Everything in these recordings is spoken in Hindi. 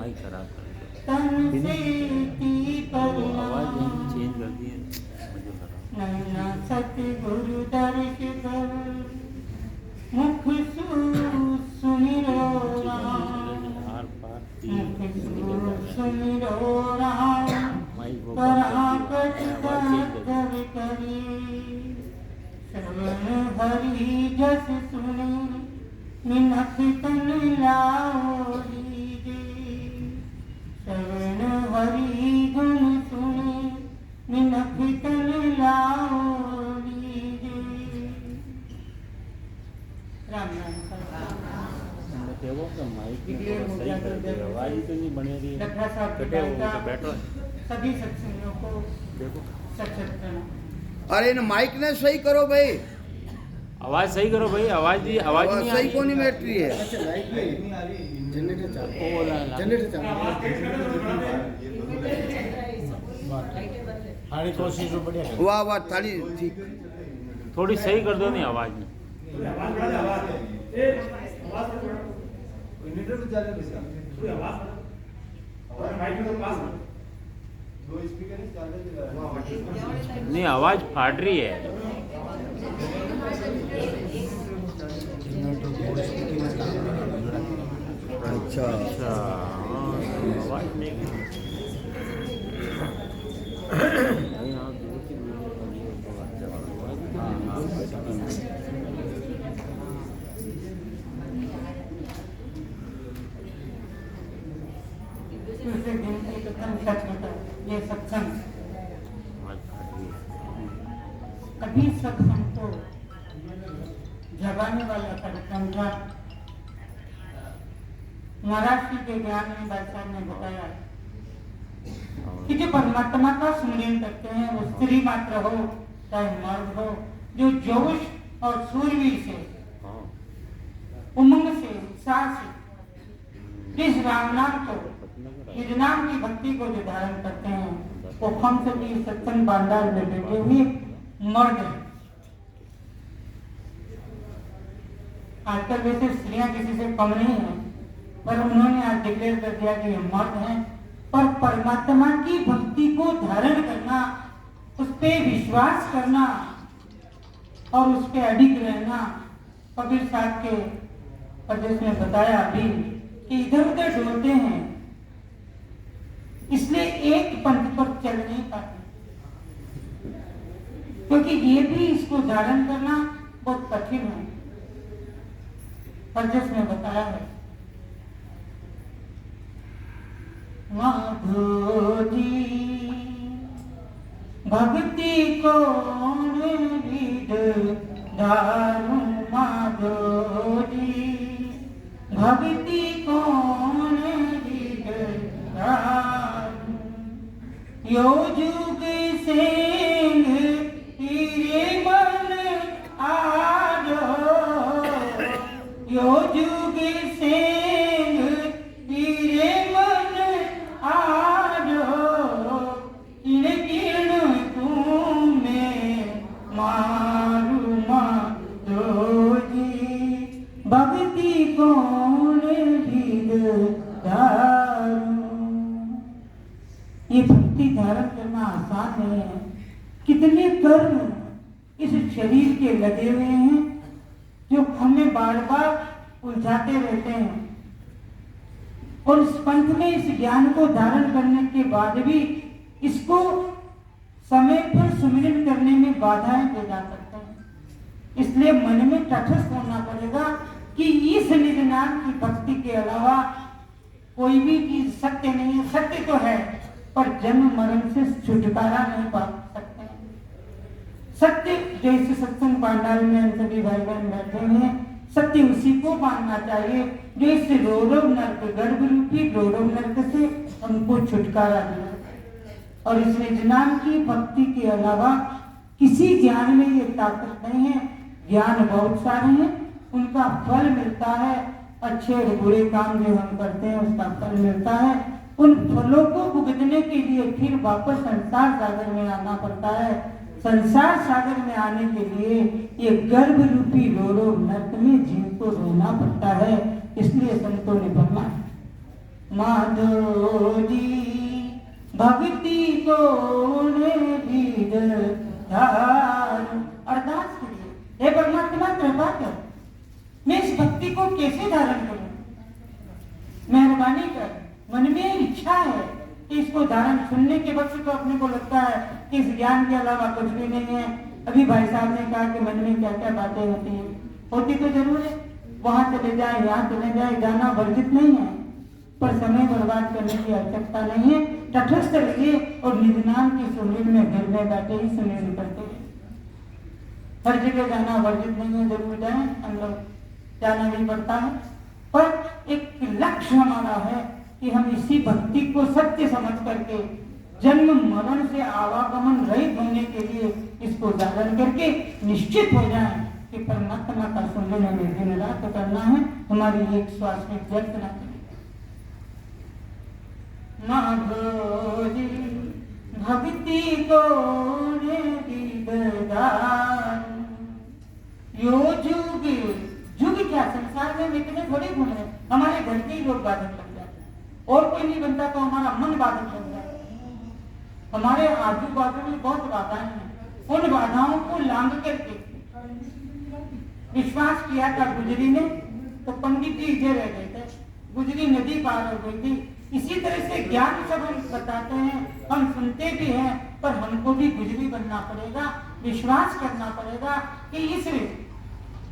माइक खराब कर तन से आवाज चेंज कर दी है मुझे खराब नैना सतगुरु दर्श कर मुख सुमिरो राम आर पार मुख सुमिरो राम माइक वो पराकट आवाज चेंज कर कर करी श्रवण हरि जस सुने मिनख तन लाओ लीजे श्रवण हरि गुण सुने मिनख तन लाओ लीजे। राम राम देखो कि माइक में थोड़ा सही कर दे आवाज ही तो नहीं बने रही है डॉक्टर साहब की कटे गायिका हो तो बैठो सभी सत्संगों को देखो सचेत करना। अरे इन माइक ने सही करो भाई, आवाज सही करो भाई आवाज नहीं आ सही रही कौन बैटरी है। वो बोला ना वाह वाह थाली ठीक। थोड़ी सही कर दो नहीं आवाज में नहीं आवाज फाट रही है अच्छा अच्छा हाँ, आवाज नहीं दूसरे दिन एकदम सच होता है ये सत्संग। कभी सत्संग को जगाने वाला कार्यक्रम था। महाराष्ट्र के ज्ञान में भाई साहब ने बताया कि जो परमात्मा का सुमिरन करते हैं वो स्त्री मात्र हो चाहे मर्द हो, जो जोश और सूरवीर से उमंग से उत्साह से जिस राम नाम को निज नाम की भक्ति को जो धारण करते हैं वो हम सभी सत्संग बांडार में बैठे हुए मर्द हैं। आजकल वैसे स्त्रियां किसी से कम नहीं है, पर उन्होंने आज डिक्लेयर कर दिया कि ये मर्द हैं। पर परमात्मा की भक्ति को धारण करना, उस पे विश्वास करना और उस पे अडिग रहना, कबीर साहब के प्रदेश में बताया अभी कि इधर उधर डोलते हैं, इसलिए एक पंथ पर चल नहीं पाते, क्योंकि ये भी इसको धारण करना बहुत कठिन है। प्रदेश में बताया है माधो जी भक्ति कौन विद दारू माधो जी भक्ति कौन विद दारू यो जुग सेन तेरे मन आजो यो जुग सेन तेरे मन आजो किण किण तुम्हें मारू माधो जी भक्ति कौन विद दारू। ये भक्ति धारण करना आसान नहीं है। कितने कर्म इस शरीर के लगे हुए हैं जो हमें बार बार उलझाते रहते हैं, और इस पंथ में इस ज्ञान को धारण करने के बाद भी इसको समय पर सुमिरन करने में बाधाएं दे जा सकते हैं। इसलिए मन में तटस्थ होना पड़ेगा कि इस निज नाम की भक्ति के अलावा कोई भी चीज सत्य नहीं है। सत्य तो है पर जन्म मरण से छुटकारा नहीं पा सकते। सत्य जैसे सत्संग पांडाल में हम सभी भाई बहन बैठे हैं, सत्य उसी को मानना चाहिए जो इस रोरव नरक गर्भ रूपी रोरव नरक से हमको छुटकारा दिया। और इस निज नाम की भक्ति के अलावा किसी ज्ञान में ये ताकत नहीं है। ज्ञान बहुत सारे हैं, उनका फल मिलता है, अच्छे और बुरे काम जो हम करते हैं उसका फल मिलता है। उन फलों को भुगतने के लिए फिर वापस संसार सागर में आना पड़ता है। संसार सागर में आने के लिए ये गर्भ रूपी रोरो नर्क में जीव को रोना पड़ता है। इसलिए संतों ने फरमाया माधो जी भक्ति को विद धारण। अरदास करिए, हे परमात्मा कृपा कर, मैं इस भक्ति को कैसे धारण करूं? मेहरबानी कर, मन में इच्छा है कि इसको धारण, सुनने के वक्त तो अपने को लगता है कि इस ज्ञान के अलावा कुछ भी नहीं है। अभी भाई साहब ने कहा कि मन में क्या क्या बातें होती हैं, होती तो जरूर है, वहां चले जाए यहाँ चले जाए, जाना वर्जित नहीं है, पर समय बर्बाद करने की आवश्यकता नहीं है। तटस्थ रहिए और निधनान की सुमिरन में घर में बैठे ही सुमिरन करते हैं। हर जगह जाना वर्जित नहीं है, जरूर जाए, हम लोग जाना नहीं पड़ता है, पर एक लक्ष्य हमारा है कि हम इसी भक्ति को सत्य समझ करके जन्म मरण से आवागमन रहित होने के लिए इसको धारण करके निश्चित हो जाए कि परमात्मा का सुमिरन हमें दिन रात करना है, हमारी एक श्वास में व्यर्थ न करें। माधो जी भक्ति को यो जुग, जुग क्या संसार में इतने थोड़े घूम रहे, हमारे घर के ही लोग बाधक बन जाते हैं, और कोई नहीं बनता तो हमारा मन बाधक बन जाता है। हमारे आजू बाजू में बहुत बाधाएं हैं, उन बाधाओं को लांघ करके विश्वास किया था गुजरी ने, तो पंडित जी इधर रह गए थे, गुजरी नदी पार हो गई थी। इसी तरह से ज्ञान सब हम बताते हैं, हम सुनते भी हैं, पर हमको भी गुजरी बनना पड़ेगा, विश्वास करना पड़ेगा कि इस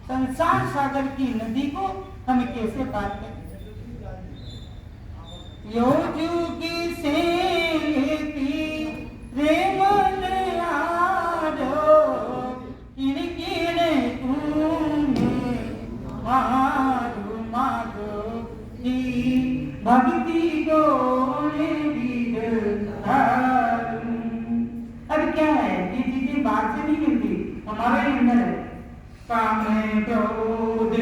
संसार सागर की नदी को हम कैसे पार करें। यो जुगी से प्रेम भक्ति को अब क्या है, ये चीजें बात से नहीं मिलती, हमारे अंदर है। काम क्रोध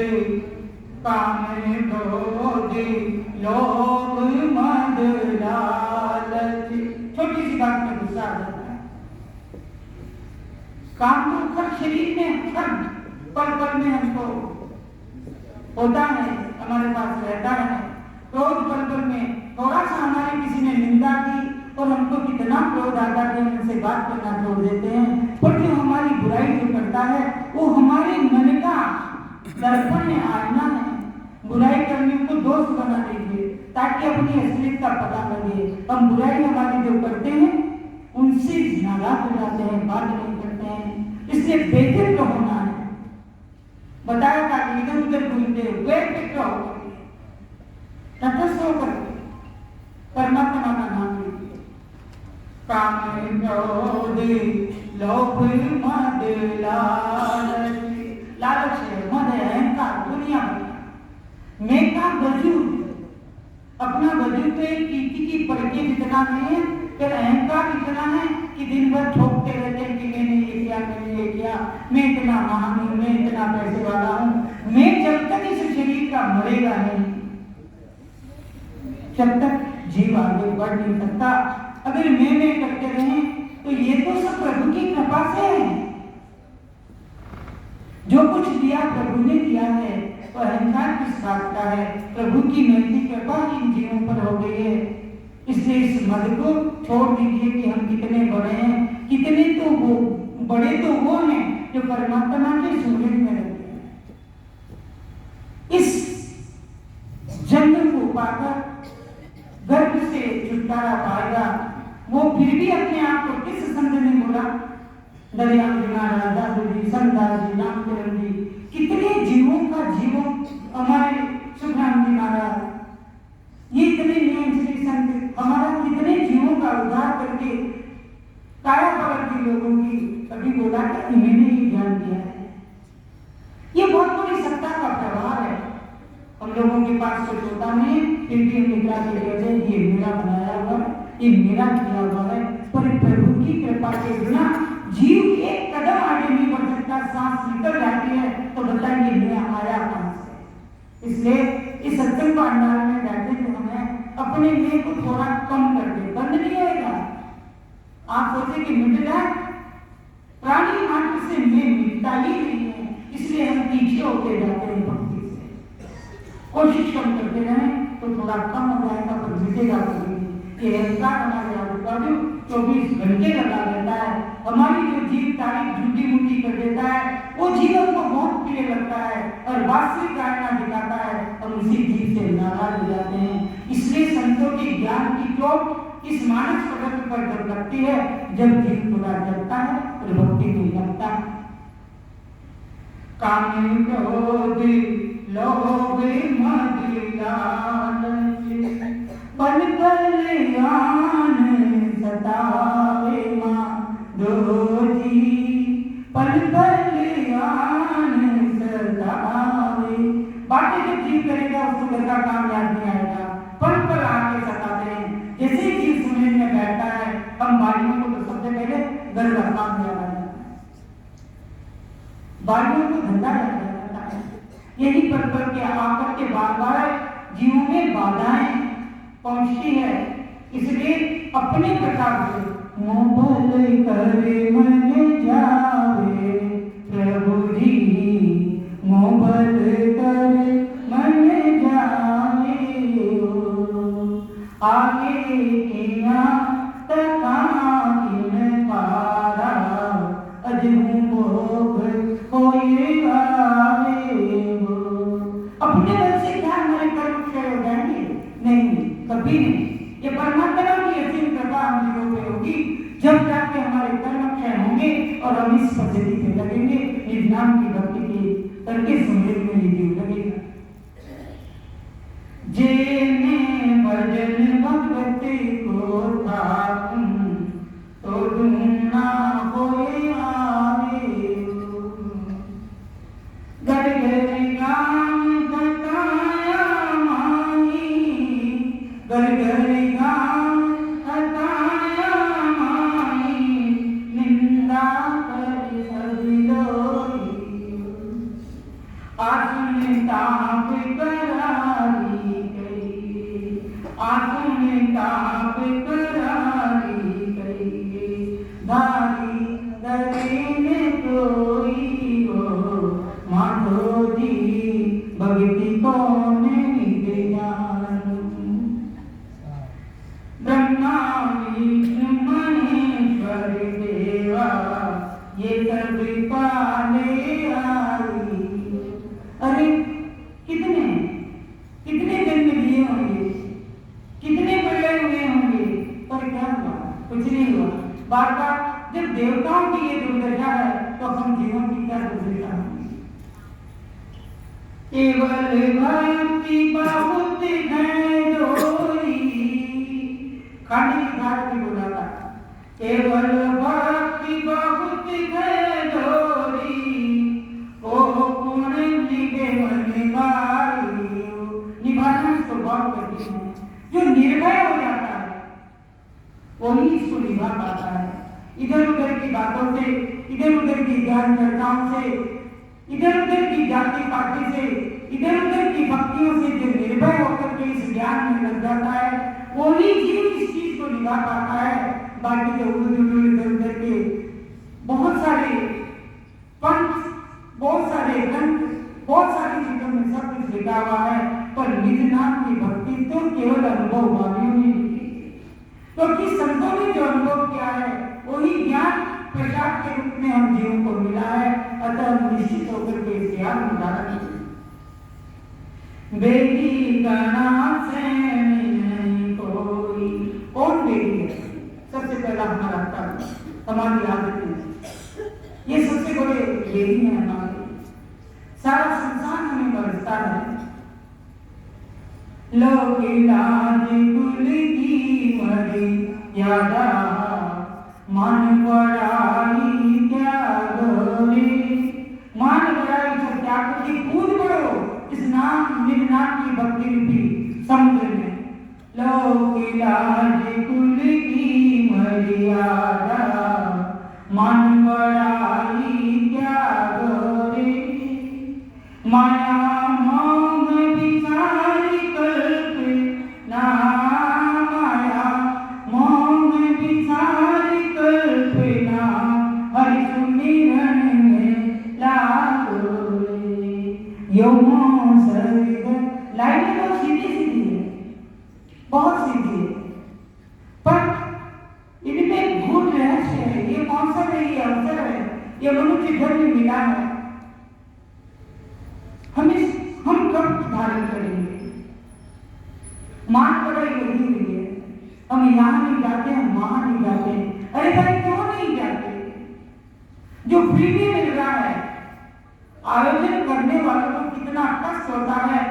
लोभ मद लालच, छोटी सी बात में गुस्सा आ जाता है। काम तो हर शरीर में हर पल पल में हमको होता है, हमारे पास रहता है। क्रोध पल पल में थोड़ा सा हमारे किसी ने निंदा की और हमको कितना क्रोध आता है, उनसे बात करना छोड़ देते हैं। पर जो हमारी बुराई जो करता है वो हमारे मन का दर्पण है, आईना है। बुराई करने को दोस्त बना दीजिए ताकि अपनी असलियत का पता लगे। हम बुराई हमारी जो करते हैं उनसे नाराज हो जाते हैं, बात नहीं करते हैं, इसलिए बेफिक्र होना है। बताया था कि इधर उधर घूमते बेफिक्र हो, तटस्थ होकर परमात्मा का नाम लीजिए। काम क्रोध लोभ मद लालच, लालच है, मद है, अहंकार, दुनिया भर मैं का वजूद, अपना वजूद तो एक कीर्ति की परके जितना नहीं है, फिर अहंकार इतना है कि दिन भर ठोकते रहते हैं कि मैंने ये किया, मैंने ये किया, मैं इतना महान हूं, मैं इतना पैसे वाला हूं। मैं जब तक इस शरीर का मरेगा नहीं, जब तक जीव आगे बढ़ नहीं सकता। अगर मैं करते रहे तो ये तो सब प्रभु की कृपा से है। जो कुछ दिया प्रभु ने दिया है, तो अहंकार किस बात का है? प्रभु की महती कृपा इन जीवों पर हो गई है। इसलिए इस मद को छोड़ दीजिए कि हम कितने बड़े हैं, कितने तो वो बड़े तो वो हैं जो परमात्मा के सूर्य में रहते हैं। इस जन्म को पाकर गर्भ से छुटकारा पाएगा, वो फिर भी अपने आप को किस संत ने बोला, दरियाम जी महाराज, दादू जी, संतान जी, नामचरण जी, कितने जीवों का जीवन, हमारे सुखराम जी महाराज, ये इतने नियम श्री संत हमारा कितने जीवों का उद्धार करके काया पलट के लोगों की कभी बोला कि इन्होंने ही ध्यान दिया है। ये बहुत बड़ी सत्ता का प्रभाव है। हम लोगों के पास कुछ होता नहीं, फिर भी हम निकला के कहते हैं ये मेरा बनाया हुआ है, ये मेरा किया हुआ है। पर प्रभु की कृपा के बिना जीव एक कदम आगे नहीं बढ़ सकता। सांस निकल जाती है तो बताइए मैं आया कहां से। इसलिए इस सत्संग भंडार में बैठे थे, हमें अपने लिए को थोड़ा कम कर दे, बंद नहीं होगा। आप सोचे कि मिट जाए, प्राणी मात्र से मैं मिटता ही नहीं है, इसलिए हम पीछे होते जाते हैं। भक्ति से कोशिश कम करते रहें। तो थोड़ा कम हो जाएगा पर मिटेगा कभी। ये अहंकार हमारे आजू 24 घंटे लगा रहता है। हमारी जो जीव तारीफ झूठी मूठी कर देता है वो जीवन को बहुत प्रिय लगता है और वास्तविक आईना दिखाता है, हम उसी जीव से नाराज हो जाते हैं। इसलिए संतों के ज्ञान की चोट इस मानस पटल पर जब लगती है जब जीव थोड़ा जगता है और भक्ति में लगता है। काम क्रोध लोभ मद लालच पल कल्याण सतावे माधोजी, पल कल्याण सतावे। बातें जब जीव करेगा उसको घर का काम याद नहीं आएगा, पल पल आके सताते हैं। जैसे ही जीव सुनने में बैठता है हम बालियों को तो सबसे पहले घर का काम याद आ जाता है, बालियों को धंधा याद आ जाता है। यही पल पल के आकर के बार बार जीवों में बाधाएं पहुंचती है। इसलिए अपने प्रकार से मोबल करे मन जावे प्रभु जी, मोबल करे मन जावे आगे किया तका किन पारा अजहू भोग कोई आवे। अपने बल से क्या हमारे कर्म क्षय हो जाएंगे? नहीं, कभी नहीं। ये परमात्मा की असीम कृपा हम जीवों पे होगी जब जाके हमारे कर्म क्षय होंगे और हम इस पद्धति पे लगेंगे, निज नाम की भक्ति की करके सुमिरन में जीव लगेगा। जेने भजन भगवती को थाकुं तो दुना होए आवे, घर घर गान बताया माही, घर घर गान बताया माही, निंदा कर सब लोई आसुन ताप करारी गई, आसुन ताप करारी गई, धारी दरेने कोई हो माधोजी भक्ति कौन निजान। ब्रह्मा विष्णु महेश्वर देवा ये सब पाले आई। अरे कितने कितने जन्म लिए होंगे, कितने प्रलय हुए होंगे, पर क्या हुआ? कुछ नहीं हुआ। बार बार जब देवताओं की ये दुर्दशा है तो हम जीवन की क्या दुर्दशा होगी? केवल भक्ति बहुत है जोरी, खाली भारत में बोला था, केवल भक्ति बहुत है जोरी, ओ पुण्य निभे निभाई। निभाना इसको बहुत कठिन है। जो निर्भय हो जाता है वही इसको निभा पाता है। इधर उधर की बातों से, इधर उधर की ज्ञान चर्चाओं से, इधर उधर की जाति पार्टी से, इधर उधर की भक्तियों से जो निर्भय होकर के इस ज्ञान में लग जाता है वही जीव इस चीज को निभा पाता है। बाकी जो इधर उधर के बहुत सारे पंथ, बहुत सारे ग्रंथ, बहुत सारी चीजों में सब कुछ लिखा हुआ है, पर निज नाम की भक्ति तो केवल अनुभव वालियों ने लिखी। क्योंकि संतों ने जो अनुभव किया है वही ज्ञान प्रसाद के रूप में हम जीवों को मिला है। अतः हम निश्चित होकर के इस ज्ञान को धारण करें। बेटी गणा से नहीं कोई, कौन बेटी है? सबसे पहला हमारा कर्म, हमारी आदतें, ये सबसे बड़े बेटी है हमारे। सारा संसार हमें बरसता है। लोक लाज कुल की मर्यादा, मन बड़ाई त्याग रे, मान बड़ाई से त्याग की कूद पड़ो इस नाम निज नाम की भक्ति रूपी समुद्र में। लोक लाज कुल की मर्यादा, मन बड़ाई त्याग रे, माया मोह विचार कल्प ना, माया मोह विचार कल्प ना, हरि सुमिरन में लागो रे। यो लाइन बहुत सीधी सीधी है, ये मनुष्य जन्म मिला है, हम कब धारण करेंगे? मान पड़ाई लगी हुई है, हम यहाँ नहीं जाते, हम वहां नहीं जाते। अरे भाई क्यों नहीं जाते? जो फ्री में मिल रहा है, आयोजन करने वालों को कितना कष्ट होता है।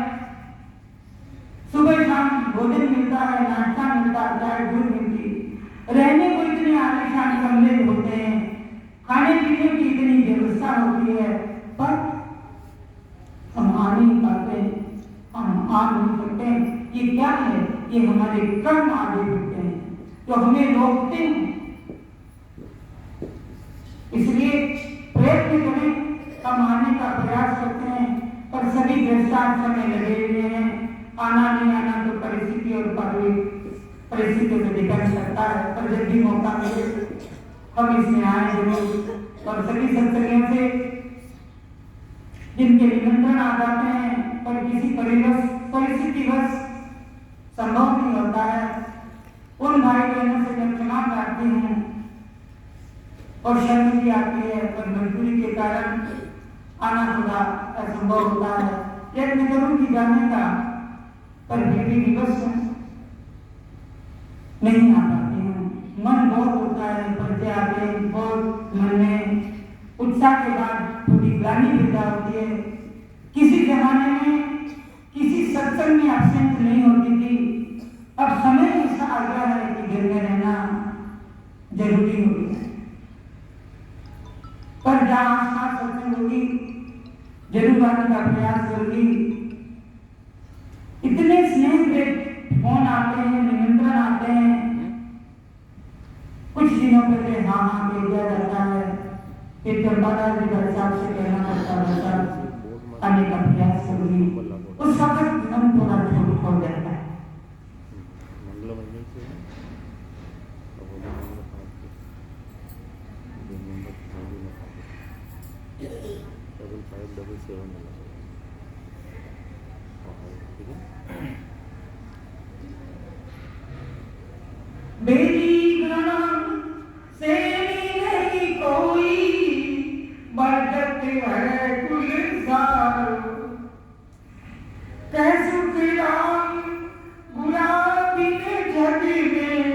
सुबह शाम भोजन मिलता है, नाश्ता मिलता है, चाय दूध मिलती, रहने को इतने आलीशान कमरे होते हैं, खाने पीने की इतनी व्यवस्था होती है, पर हम आ नहीं पाते, हम आ नहीं सकते। ये क्या है? ये हमारे कर्म आगे बढ़ते हैं तो हमें रोकते हैं। इसलिए प्रयत्न करें, हम आने का प्रयास करते हैं, पर सभी दृष्टांत समय लगे हुए हैं। आना नहीं आना तो परिस्थिति और परिस्थितियों से डिपेंड करता है, पर जब भी मौका मिले हम इसमें आए जरूर। और सभी सत्संगियों से जिनके निमंत्रण आ जाते हैं पर किसी परिस्थितिवश संभव नहीं होता है, उन भाई बहनों से मैं क्षमा प्रार्थी हूँ। और शर्म भी आती है, पर मजबूरी के कारण आना थोड़ा असंभव होता है। यत्न करूंगी जाने का, पर फिर भी विवश नहीं आ पाती हूँ। मन बहुत होता है, परिचय आते बहुत मन में उत्साह के बाद थोड़ी ग्लानि पैदा होती है। किसी जमाने में किसी सत्संग में एब्सेंट नहीं होती थी, अब समय ऐसा आ गया है कि घर में रहना जरूरी हो गया है। पर जहाँ आसपास सत्संग होगी जरूर आने का प्रयास करूंगी। इतने स्नेह के फोन आते हैं, निमंत्रण आते हैं, कुछ दिनों पहले हाँ हाँ कह दिया जाता है, फिर चंपादास जी भाई साहब से कहना पड़ता है आने का प्रयास करूंगी। उस वक्त मन थोड़ा छोट हो जाता है। मेरी गणम से नहीं कोई बरकत है गुलजार, कैसे राम गुलाबी जग में,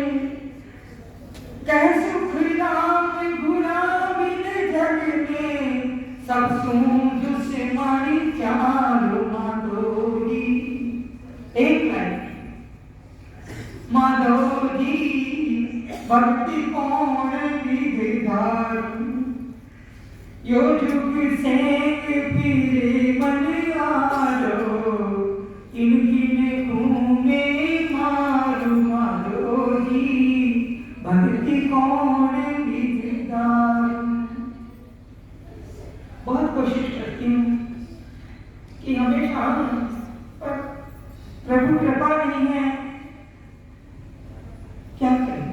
कैसे राम गुलाबी जग में, सब सूझ से मारी चारो माधोरी। एक लाइन माधोरी भक्ति कौन विधार, यो जुग से पीरे मन आरो, इनकी ने घूमे मारू माधोरी, भक्ति कौन विधार। बहुत कोशिश करती हूँ कि हमेशा, पर प्रभु कृपा नहीं है, क्या करें।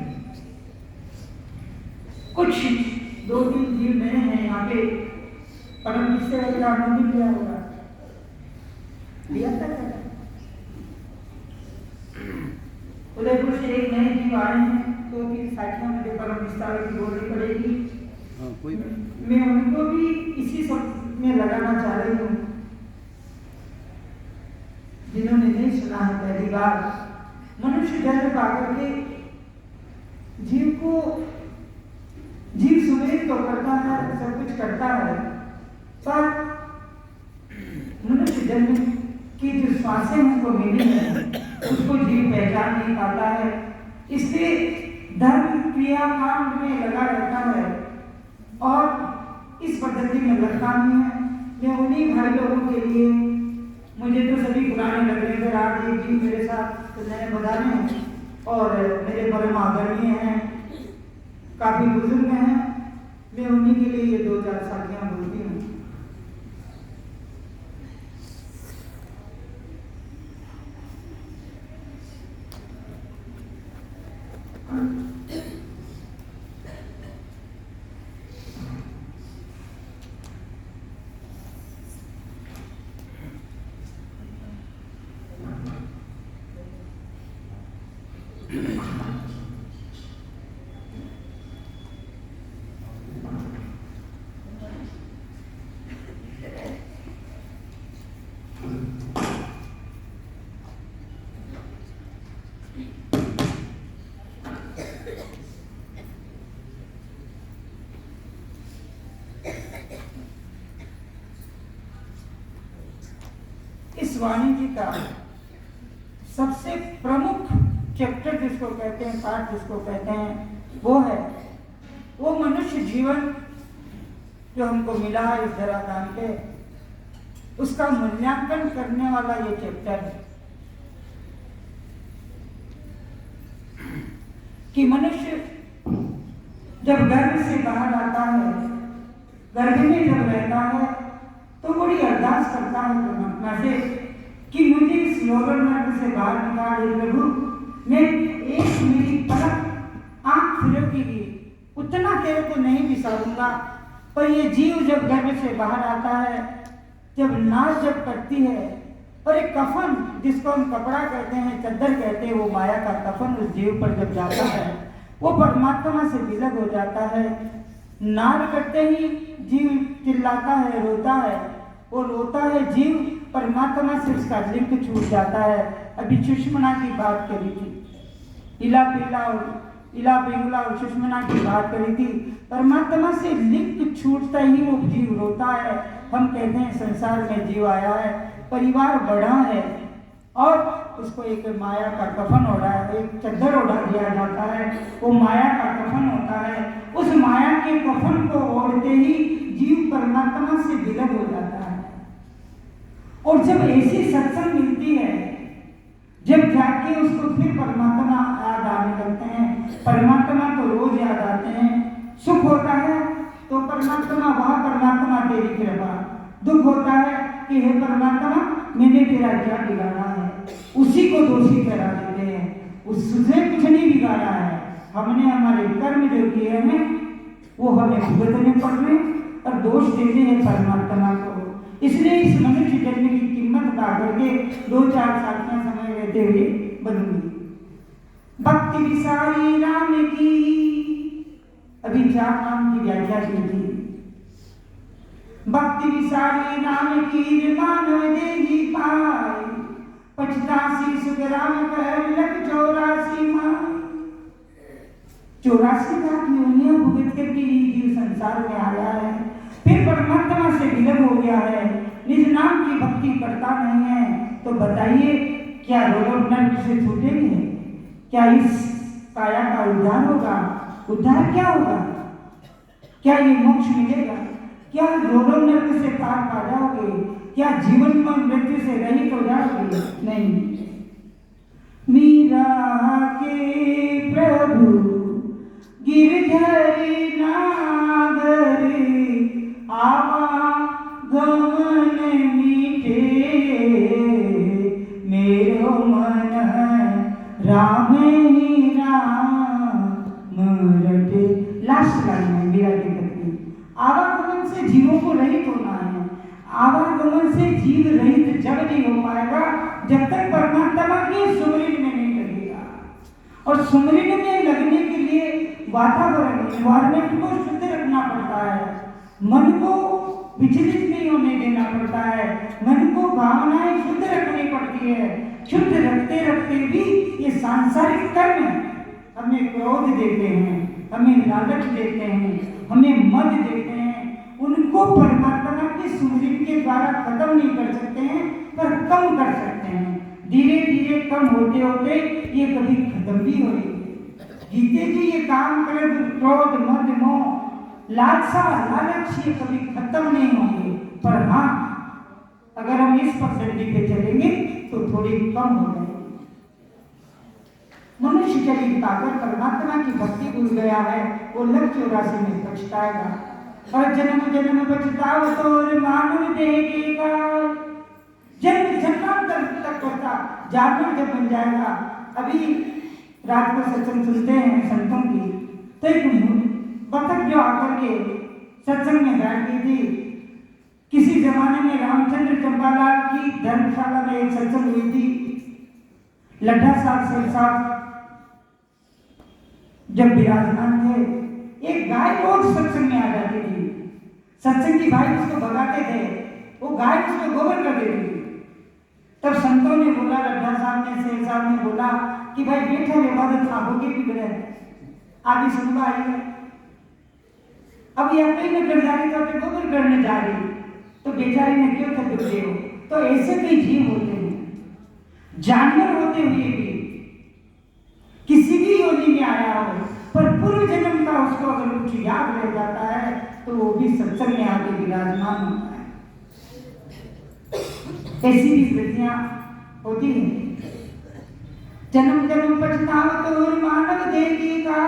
कुछ 2-3 जीव नए हैं यहाँ पे, परम इससे अगर आनंद लिया होगा, लिया था क्या? उदयपुर से एक नए जीव आए हैं, 2-3 साथियों मुझे परम विस्तार की बोलनी पड़ेगी। मैं उनको भी इसी सब में लगाना चाह रही हूँ, जिन्होंने नहीं सुना है पहली बार। मनुष्य जन्म पाकर के जीव सुमेध तो करता है, सब कुछ करता है, पर मनुष्य जन्म की जो श्वासें हमको मिली है उसको जीव पहचान नहीं पाता है। इसलिए धर्म क्रिया कांड में लगा रहता है और इस पद्धति में लगता नहीं है। मैं उन्हीं भाई लोगों के लिए, मुझे तो सभी पुराने लग रहे थे, आज एक जीव मेरे साथ नए बधाने हैं और मेरे परम आदरणीय हैं, काफी बुजुर्ग हैं, मैं उन्हीं के लिए ये 2-4 साखियां बोलती हूँ। वाणी जी का सबसे प्रमुख चैप्टर जिसको कहते हैं, पाठ जिसको कहते हैं, वो है वो मनुष्य जीवन जो हमको मिला है इस धराधाम पे, उसका मूल्यांकन करने वाला ये चैप्टर है कि मनुष्य जब गर्भ से बाहर आता है, गर्भ में जब रहता है, तो बड़ी अरदास करता है परमात्मा से कि मुझे इस लोलर नर्क से बाहर निकाल दे प्रभु। मैं एक मेरी पलक आंख फिरोगी भी उतना तेरे को नहीं बिसारूंगा। पर ये जीव जब गर्भ से बाहर आता है, जब नाश जब करती है, और एक कफन जिसको हम कपड़ा कहते हैं, चद्दर कहते हैं, वो माया का कफन उस जीव पर जब जाता है, वो परमात्मा से विलग हो जाता है। नार करते ही जीव चिल्लाता है, रोता है, वो रोता है जीव, परमात्मा से उसका लिंक छूट जाता है। अभी सुषमना की बात करी थी, इला पिंगला और सुषमना की बात करी थी। परमात्मा से लिंक छूटता ही वो जीव रोता है। हम कहते हैं संसार में जीव आया है, परिवार बड़ा है, और उसको एक माया का कफन ओढ़ा है, एक चद्दर ओढ़ा दिया जाता है, वो माया का कफन होता है। उस माया के कफन को ओढ़ते ही जीव परमात्मा से विलग हो जाता है। और जब ऐसी सत्संग मिलती है, जब जाके उसको फिर परमात्मा याद आने लगते हैं, परमात्मा तो रोज याद आते हैं। सुख होता है तो परमात्मा, वहां परमात्मा तेरी कृपा। दुख होता है कि हे परमात्मा मैंने तेरा क्या बिगाड़ा है, उसी को दोषी ठहरा देते हैं। उसने कुछ नहीं बिगाड़ा है, हमने हमारे कर्म जो किए हैं वो हमें भुगतने पड़ रहे और दोष देते हैं परमात्मा को। इसलिए इस मनुष्य जन्म की कीमत अदा करके 2-4 साथियां समय रहते हुए बनूंगी। भक्ति विसारी राम की, अभी 4 नाम की व्याख्या की थी। भक्ति विसारी राम की मानव देगी पाई, 85 सुख राम कर लख 84 माई। 84 लाख योनियां भुगत करके जीव संसार में आया है, फिर परमात्मा से विलग हो गया है, निज नाम की भक्ति करता नहीं है। तो बताइए क्या रोग नर्क से छूटेंगे? क्या इस काया का उद्धार होगा? उद्धार क्या होगा? क्या ये मोक्ष मिलेगा? क्या रोग नर्क से पार पा जाओगे? क्या जीवन में मृत्यु से रहित हो जाओगे? नहीं। मीरा के प्रभु गिरधरी नागरी, आवागमन मीठे मेरो मन, राम ही राम रटे। लास्ट लाइन में मीरा की पत्नी, आवागमन से जीवों को रहित होना है। आवागमन से जीव रहित जब नहीं हो पाएगा जब तक परमात्मा की सुमरन में नहीं लगेगा। और सुमरन में लगने के लिए वातावरण, एनवायरमेंट को शुद्ध रखना पड़ता है, मन को विचलित नहीं होने देना पड़ता है, मन को भावनाएं शुद्ध रखनी पड़ती है। शुद्ध रखते रखते भी ये सांसारिक कर्म हमें क्रोध देते हैं, हमें लालच देते हैं, हमें मद देते हैं, उनको परमात्मा की सुमरन के द्वारा खत्म नहीं कर सकते हैं, पर कम कर सकते हैं। धीरे धीरे कम होते होते ये कभी खत्म भी होगी। जीते जी ये काम करे तो क्रोध, मद, मोह, लालसा, लालच ये कभी खत्म नहीं होंगे। पर हाँ, अगर हम इस पद्धति पे चलेंगे तो थोड़ी कम हो जाएगी। मनुष्य शरीर पाकर परमात्मा की भक्ति भूल गया है, वो लख 84 में पछताएगा। और जन्म जन्म पछताओ तो मानव देखेगा, जन्म जन्मांतर तक होता जागरूक जब बन जाएगा। अभी रात को सत्संग सुनते हैं संतों की, तो एक बतख जो आकर के सत्संग में बैठ गई थी। किसी जमाने में रामचंद्र चंपालाल की धर्मशाला में एक सत्संग हुई थी। लड्ढा साहब से साहब जब विराजमान थे, एक गाय रोज सत्संग में आ जाती थी। सत्संग की भाई उसको भगाते थे, वो गाय उसको गोबर कर देती थी। तब संतों ने बोला, लड्ढा साहब ने, शेर साहब ने बोला कि भाई बेटा इबादत आंखों की बिगड़े, आगे सुनवा आई है। अब ये अपने में गरदारी करके गोबर करने जा रही, तो बेचारी ने क्यों तक हो। तो ऐसे कई जीव होते हैं जानवर होते हुए भी किसी भी योनि में आया हो, पर पूर्व जन्म का उसको अगर कुछ याद रह जाता है तो वो भी सत्संग में आके विराजमान होता है। ऐसी भी वृत्तियां होती हैं। जन्म जन्म पछतावत और मानव देगी का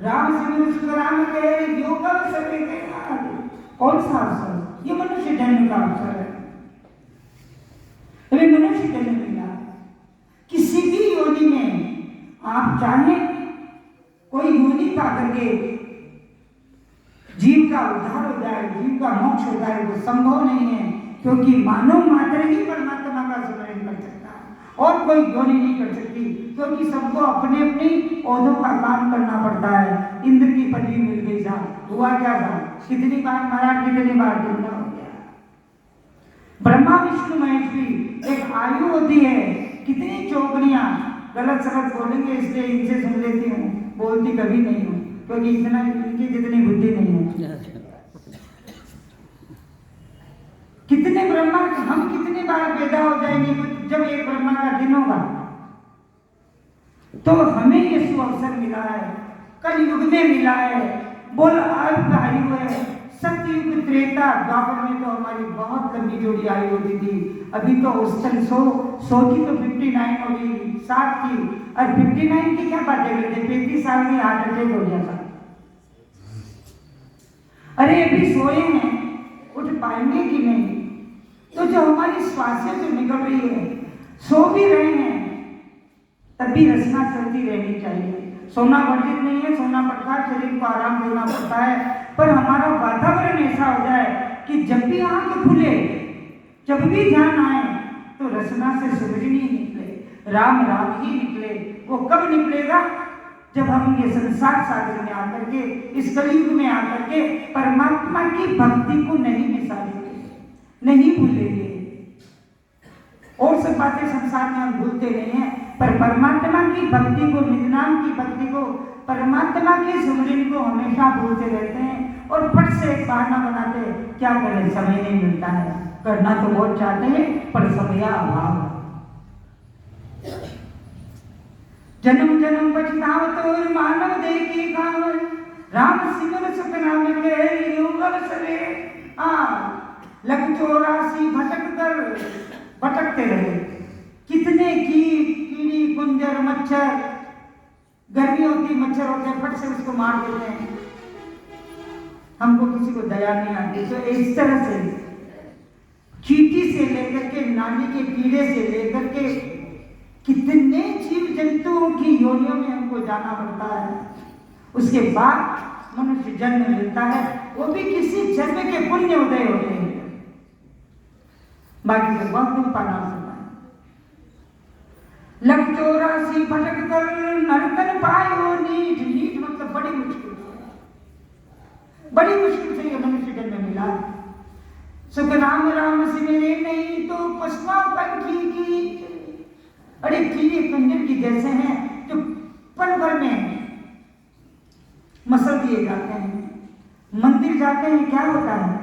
राम सिमरु सुख राम कहे योग अवसर के कौन सा अवसर? ये मनुष्य जन्म का अवसर है। अभी मनुष्य जन्म मिला, किसी भी योनि में आप चाहे कोई योनि पा करके जीव का उद्धार हो जाए, जीव का मोक्ष हो जाए, वो संभव नहीं है, क्योंकि मानव मात्र ही परमात्मा का स्मरण कर सकता है और कोई योनि नहीं कर सकती, क्योंकि सबको अपने अपने औहदों का काम करना पड़ता है। इंद्र की पदवी मिल गई था, हुआ क्या था? कितनी बार मरा, कितनी बार जिंदा हो गया। ब्रह्मा विष्णु महेश भी एक आयु होती है, कितनी चौकड़ियां गलत सलत बोलेंगे, इसलिए इनसे सुन लेती हूँ, बोलती कभी नहीं हूँ, क्योंकि इतना इनकी जितनी बुद्धि नहीं है। कितने ब्रह्मा, हम कितने बार पैदा हो जाएंगे जब एक ब्रह्मा का दिन होगा। तो हमें ये सुअवसर मिला है, कल युग में मिला है। बोल अल्प आयु है, सतयुग त्रेता द्वापर में तो हमारी बहुत लंबी जोड़ी आयु होती थी। अभी तो औसतन 100 की तो 59 हो गई, 60 की, और 59 की क्या बातें करते, 35 साल में हार्ट अटैक हो गया था। अरे अभी सोए हैं, उठ पाएंगे कि नहीं? तो जो हमारी श्वासें जो निकल रही है, सो भी रहे हैं, तब भी रचना चलती रहनी चाहिए। सोना वर्जित नहीं है, सोना पड़ता है, शरीर को आराम देना पड़ता है, पर हमारा वातावरण ऐसा हो जाए कि जब भी आंख खुले, जब भी ध्यान आए, तो रचना से सुगंध ही निकले, राम राम ही निकले। वो कब निकलेगा? जब हम ये संसार सागर में आकर के, इस कलयुग में आकर के परमात्मा की भक्ति को नहीं बिसारेंगे, नहीं भूलेंगे। और सब बातें संसार में हम भूलते नहीं हैं, पर परमात्मा की भक्ति को, निज नाम की भक्ति को, परमात्मा के सुमरन को हमेशा भूलते रहते हैं और फट से एक बहाना बनाते, क्या करें, समय नहीं मिलता है। करना तो बहुत चाहते हैं, पर समय अभाव। जन्म जन्म पछतावत और मानव देखी गावल, राम सिमर सुख नाम के योग अवसरे लग 84 भटकते रहे। कितने कीड़ी कुंजर मच्छर, गर्मी होती, मच्छर होते, फट से उसको मार देते हैं। हमको किसी को दया नहीं आती। तो इस तरह से चींटी से लेकर के, नाली के कीड़े से लेकर के, कितने जीव जंतुओं की योनियों में हमको जाना पड़ता है। उसके बाद मनुष्य जन्म मिलता है, वो भी किसी जन्म के पुण्य उदय होते हैं, बाकी तो बहुत दुख पाना होता है। लग 84 भटक कर नरकन पायो नीट, नीट मतलब बड़ी मुश्किल से, बड़ी मुश्किल से ये मनुष्य जन्म मिला। सुख राम राम सिमरे नहीं तो पशुआ पंखी की, अरे कीड़े कुंजर की जैसे हैं जो पल भर में मसल दिए जाते हैं। मंदिर जाते हैं, क्या होता है?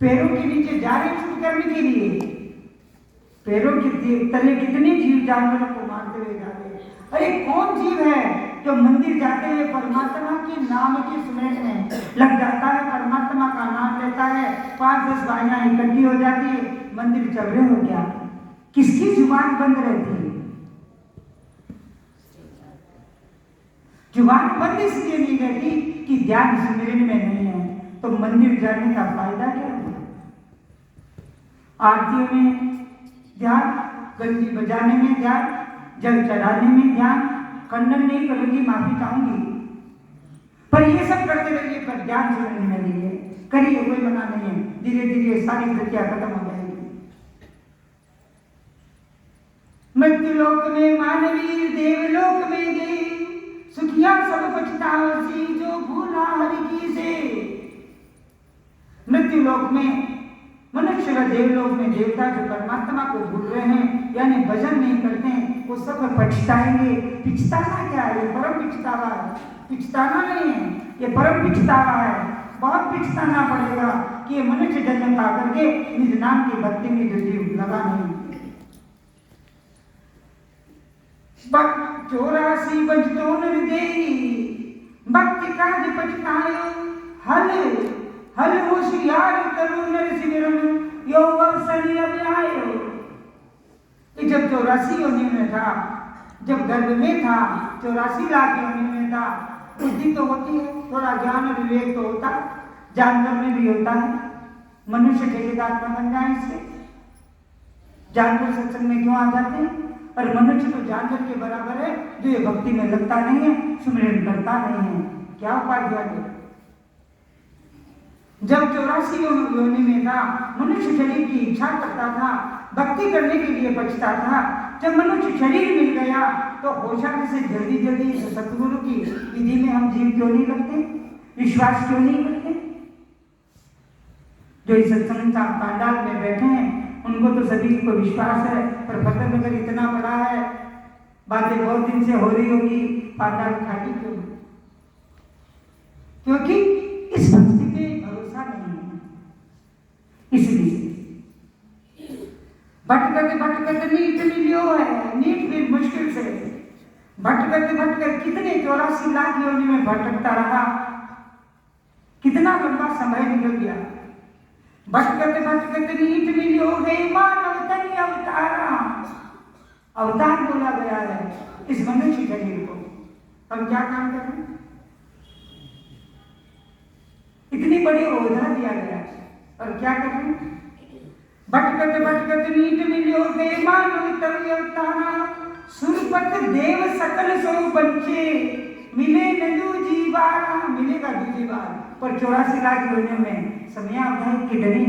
पैरों के नीचे जा रहे छूट करने के लिए, पैरों के तले कितने जीव जानवरों को मारते हुए जाते हैं। अरे कौन जीव है जो मंदिर जाते हुए परमात्मा के नाम की स्मरण में लग जाता है, परमात्मा का नाम लेता है, 5-10 वाइयां इकट्ठी हो जाती है, मंदिर चल रहे हो क्या? किसकी जुबान बंद रहती है? जुबान बंद इसलिए नहीं रहती कि ध्यान स्मरण में नहीं है। तो मंदिर जाने का फायदा क्या है? आरतियों में ध्यान, घंटी बजाने में ध्यान, जल चढ़ाने में ध्यान। खंडन नहीं करूंगी, माफी चाहूंगी, पर ये सब करते रहिए, पर ध्यान स्मरण में नहीं है। करिए, कोई मना नहीं है, धीरे धीरे सारी वृत्तियां खत्म हो जाएगी। मृत्युलोक में मानवीर, देवलोक में देव, सुखिया सब पछतावसी जो भूला हरि की से। मृत्युलोक में मनुष्य व देवलोक में देवता जो परमात्मा को भूल रहे हैं, यानी भजन नहीं करते हैं, वो सब पछताएंगे। पिछताना क्या है? ये परम पिछतावा है, पिछताना नहीं है, ये परम पिछतावा है। बहुत पिछताना पड़ेगा कि ये मनुष्य जन्म पा करके निज नाम की भक्ति में जो जीव लगा नहीं। 84 बजतो नर देई भक्ति काज पछतायो हल हल होशियार करो नर सिमरन यो अवसर अब आयो। कि जब 84 योनि में था, जब गर्भ में था, 84 लाख योनि में था, बुद्धि तो होती है, थोड़ा ज्ञान और विवेक तो होता, जानवर में भी होता है। मनुष्य ठेकेदार न बन जाए इससे। जानवर सत्संग में क्यों आ जाते हैं? पर मनुष्य तो जानवर के बराबर है जो ये भक्ति में लगता नहीं है, सुमिरन करता नहीं है। क्या उपाय दिया गया? जब 84 योनि में था, मनुष्य शरीर की इच्छा करता था, भक्ति करने के लिए बचता था। जब मनुष्य शरीर मिल गया तो होशात से जल्दी जल्दी सतगुरु की विधि में हम जीव क्यों नहीं लगते? विश्वास क्यों नहीं करते? जो इस सत्संग पंडाल में बैठे हैं उनको तो सभी को विश्वास है, पर फतेहनगर इतना बड़ा है, बातें बहुत दिन से हो रही होगी, पंडाल खाली क्यों? क्योंकि इस भक्ति पे भरोसा नहीं है। इसलिए भटकते भटकते नीट मिलियो है, नीट भी मुश्किल से भटकते भटकर कितने 84 लाख योनि में भटकता रहा, कितना लंबा समय निकल गया। भटकते भटकते नीट मिलियो गई मानव तन अवतारा, अवतार बोला गया है इस मनुष्य शरीर को। हम क्या काम कर रहे हैं? इतनी बड़ी ओझा दिया गया है और क्या कर रहे हैं? भटकते भटकते नीट मिलियो गए मानव तन अवतारा, सुरपत देव सकल सो बच्चे मिले नजू जीवारा। मिलेगा दूसरी बार, पर 84 लाख योनियों में समयावधि की डरी।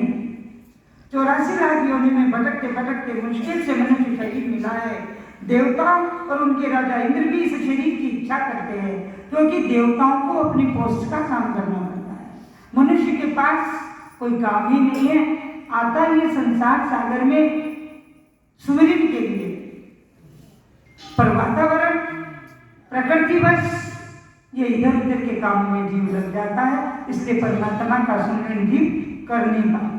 84 लाख योनि में भटकते भटकते मुश्किल से मनुष्य शरीर मिला है। देवताओं और उनके राजा इंद्र भी इस शरीर की इच्छा करते हैं, क्योंकि देवताओं को अपनी पोस्ट का काम करना पड़ता है। मनुष्य के पास कोई काम ही नहीं है, आता ये संसार सागर में सुमिरन के लिए, पर वातावरण प्रकृति बस ये इधर उधर के काम में जीव लग जाता है, इसलिए परमात्मा का सुमिरन जीव कर नहीं पाता है।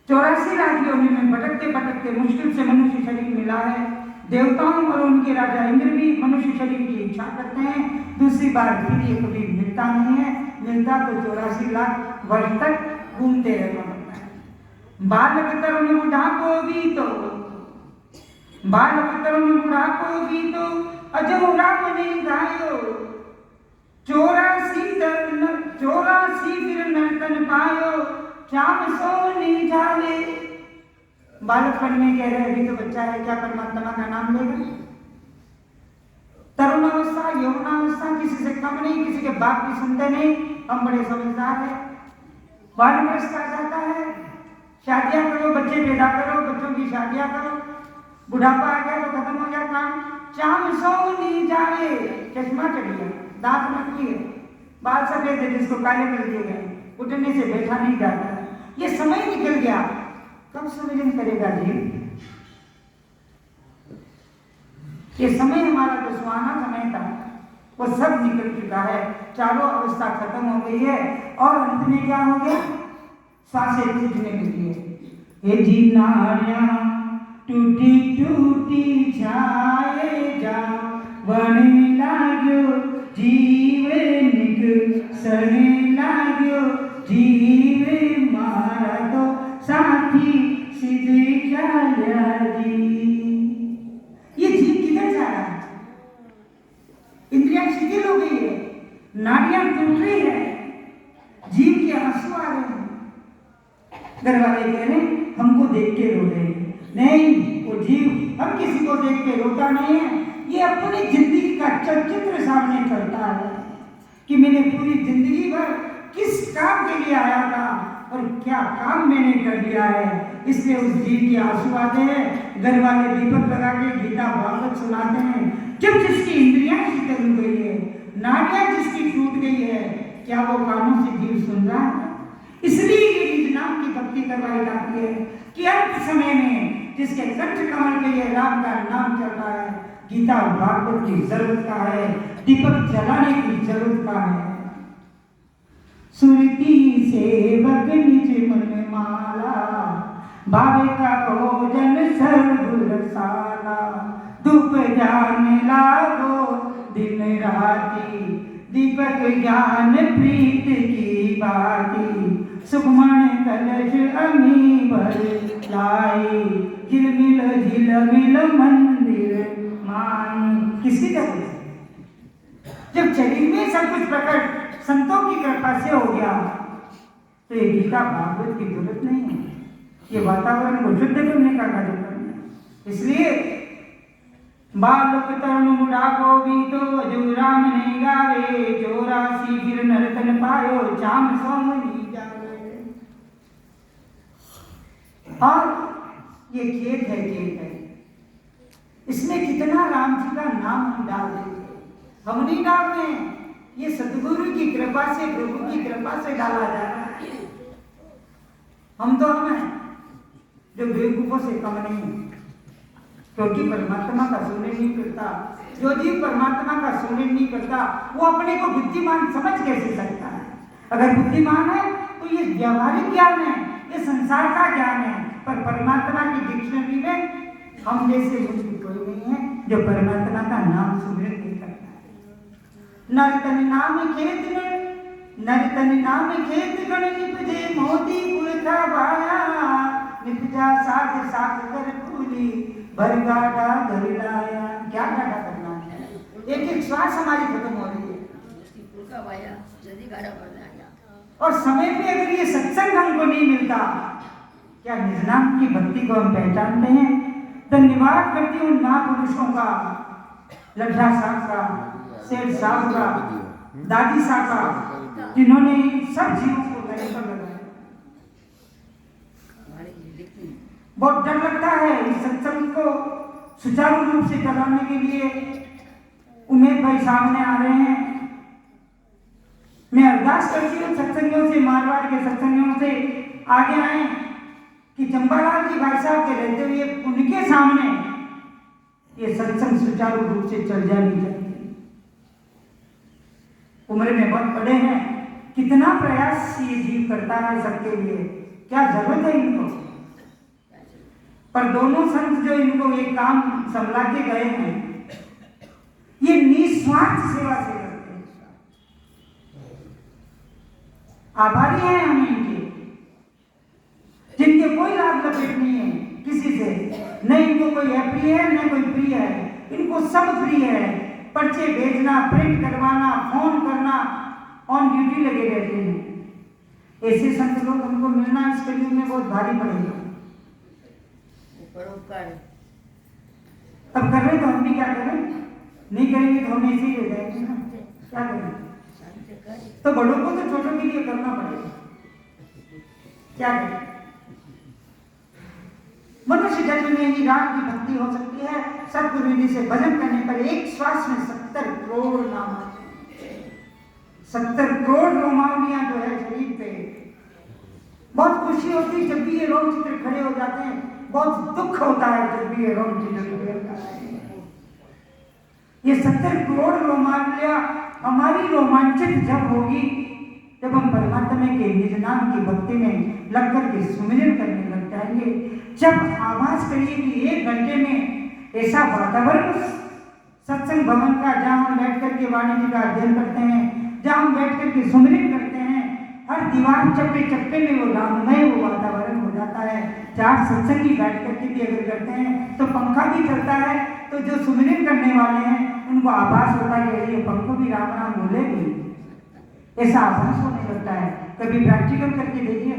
84 लाख योनि में भटकते भटकते मुश्किल से मनुष्य शरीर मिला है। देवताओं और उनके राजा इंद्र भी मनुष्य शरीर की इच्छा करते हैं, दूसरी बार फिर ये कभी मिलता नहीं है। मिलता तो 84 लाख वर्ष तक घूमते रहना पड़ता है। बालक तरुण बुढ़ापो भी तो, बालक तरुण बुढ़ापो भी तो अजब राम ने गायो, 84 फिर नर्तन पायो, श्याम सोनी जावे। बालकपन में कह रहे अभी तो बच्चा है, क्या परमात्मा का नाम लेगा? तरुणावस्था यौवनावस्था किसी से कम नहीं, किसी के बाप की सुनते नहीं, हम बड़े समझदार हैं। वानप्रस्थ आ जाता है, शादियां करो, बच्चे पैदा करो, बच्चों की शादियां करो, बुढ़ापा आ गया तो खत्म हो गया काम। श्याम सोनी जावे, चश्मा चढ़ गया, दांत नकली है, बाल सफेद है जिसको काले कर दिए गए, उठने से बैठा नहीं जाता। ये समय निकल गया, कब सुमिरन करेगा जीव? ये समय हमारा जो सुहाना समय था वो सब निकल चुका है, चारों अवस्था खत्म हो गई है और अंत में क्या हो गया? सांसें छूटने लगी है। ये जीनारिया टूटी टूटी जाए जा, बने लाग्यो जीवन सने लाग्यो जीव मारा तो साथी सीधे जी। ये जीव किधर जा रहा है? इंद्रियां शिथिल हो गई है, नाड़ियां टूट रही है, जीव के आंसू आ रहे हैं। घर वाले कह रहे हमको देख के रो रहे हैं। नहीं, वो जीव हम किसी को देख के रोता नहीं है, ये अपनी जिंदगी का चलचित्र सामने करता है कि मैंने पूरी जिंदगी भर किस काम के लिए आया था और क्या काम मैंने कर दिया है। इसलिए उस जीव के आंसू आते हैं। घर वाले दीपक लगा के गीता भागवत सुनाते हैं। जब जिसकी इंद्रियां शिथिल हो गई है, नाड़ियां जिसकी टूट गई है, क्या वो कानों से जीव सुन रहा है? इसलिए ये निज नाम की भक्ति करवाई जाती है कि अंत समय में जिसके कंठ कमल के लिए राम का नाम चल रहा है, गीता भागवत की जरूरत का है, दीपक जलाने की जरूरत का है। सुरती सेवक निज मन माला, भावे का भोजन सर्व रसाला, धूप जान लागो दिन राती, दीपक ज्ञान प्रीत की बाती, सुखमण कलश अमी भर लाई, झिलमिल मंदिर माई। किसकी तरफ? जब शरीर में सब कुछ प्रकट संतों की कृपा से हो गया तो ये गीता भागवत की जरूरत नहीं है, ये वातावरण को शुद्ध करने का कार्यक्रम है। इसलिए बालक तरुण बुढ़ापो भी तो जो राम नहीं गावे, 84 फिर नरतन पायो चाम सोम नहीं जावे। और ये खेत है, इसमें कितना राम जी का नाम हम डाल देंगे, हम नहीं डाल रहे हैं, ये सदगुरु की कृपा से, प्रभु की कृपा से डाला जा रहा है। हम तो हम हैं जो बेवकूफों से कम नहीं है, क्योंकि परमात्मा का सुमिरन नहीं करता। जो जीव परमात्मा का सुमिरन नहीं करता वो अपने को बुद्धिमान समझ कैसे सकता है? अगर बुद्धिमान है तो ये व्यावहारिक ज्ञान है, ये संसार का ज्ञान है, पर परमात्मा की डिक्शनरी में हम जैसे मुझे कोई नहीं है जो परमात्मा का नाम सुमिरन नहीं करता है। नर्तन नाम खेत गण निपजे, मोती कुल का बाया, निपजा साग साग कर फूली, भर गाढ़ा घर लाया। क्या गाढ़ा करना है? एक एक श्वास हमारी खत्म हो रही है, और समय पे अगर ये सत्संग हमको नहीं मिलता, क्या निज नाम की भक्ति को हम पहचानते हैं? धन्यवाद करती हूँ महापुरुषों का, लड्ढा साहब का, सेठ साहब का, दादी साहब का, जिन्होंने सब जीवों को नए पर लगाया। बहुत डर लगता है इस सत्संग को सुचारू रूप से चलाने के लिए। उमेद भाई सामने आ रहे हैं, मैं अरदास करती हूँ सत्संगियों से, मारवाड़ के सत्संगियों से आगे आए कि चंपालाल जी भाई साहब के रहते हुए उनके सामने ये सत्संग सुचारू रूप से चल जानी चाहिए। उम्र में बहुत बड़े हैं, कितना प्रयास ये जीव करता है सबके लिए, क्या जरूरत है इनको? पर दोनों संत जो इनको ये काम संभला के गए हैं, ये निस्वार्थ सेवा से करते हैं। आभारी हैं हम इनके, जिनके कोई लाभ लपेट नहीं है किसी से, न इनको कोई अप्रिय है न कोई प्रिय है, इनको सब प्रिय है। पर्चे भेजना, प्रिंट करवाना, फोन करना, ऑन ड्यूटी लगे रहते हैं। ऐसे संत लोग हमको मिलना इस कलयुग में बहुत भारी पड़ेगा। अब कर रहे तो हम भी क्या करें? नहीं करेंगे तो हम ऐसे ही रह जाएंगे ना, क्या करें? तो बड़ों को तो छोटों के लिए करना पड़ेगा, क्या करें? मनुष्य जन्म में ही राम की भक्ति हो सकती है। सतगुरु विधि से भजन करने पर एक श्वास में 70 करोड़ नाम आते हैं। 70 करोड़ रोमावलियां जो है शरीर पे। बहुत खुशी होती है जब भी ये रोम चित्र खड़े हो जाते हैं, बहुत दुख होता है जब भी ये रोम चित्र खड़े हो जाते हैं। ये 70 करोड़ रोमावलियां हमारी रोमांचित जब होगी, जब हम परमात्मा के निज नाम की भक्ति में लग करके सुमिरन करने लग जाएंगे। जब आवाज करिए कि 1 घंटे में ऐसा वातावरण सत्संग भवन का, जहाँ हम बैठ करके वाणी जी का अध्ययन करते हैं, जहाँ हम बैठ करके सुमिरन करते हैं, हर दीवार चप्पे चप्पे में वो राममय वो वातावरण हो जाता है। 4 सत्संगी बैठ करके भी अगर करते हैं तो पंखा भी चलता है, तो जो सुमिरन करने वाले हैं उनको आभास होता है कि ये पंखो भी राम राम बोलेगी, ऐसा आभास होने लगता है। कभी प्रैक्टिकल करके देखिए।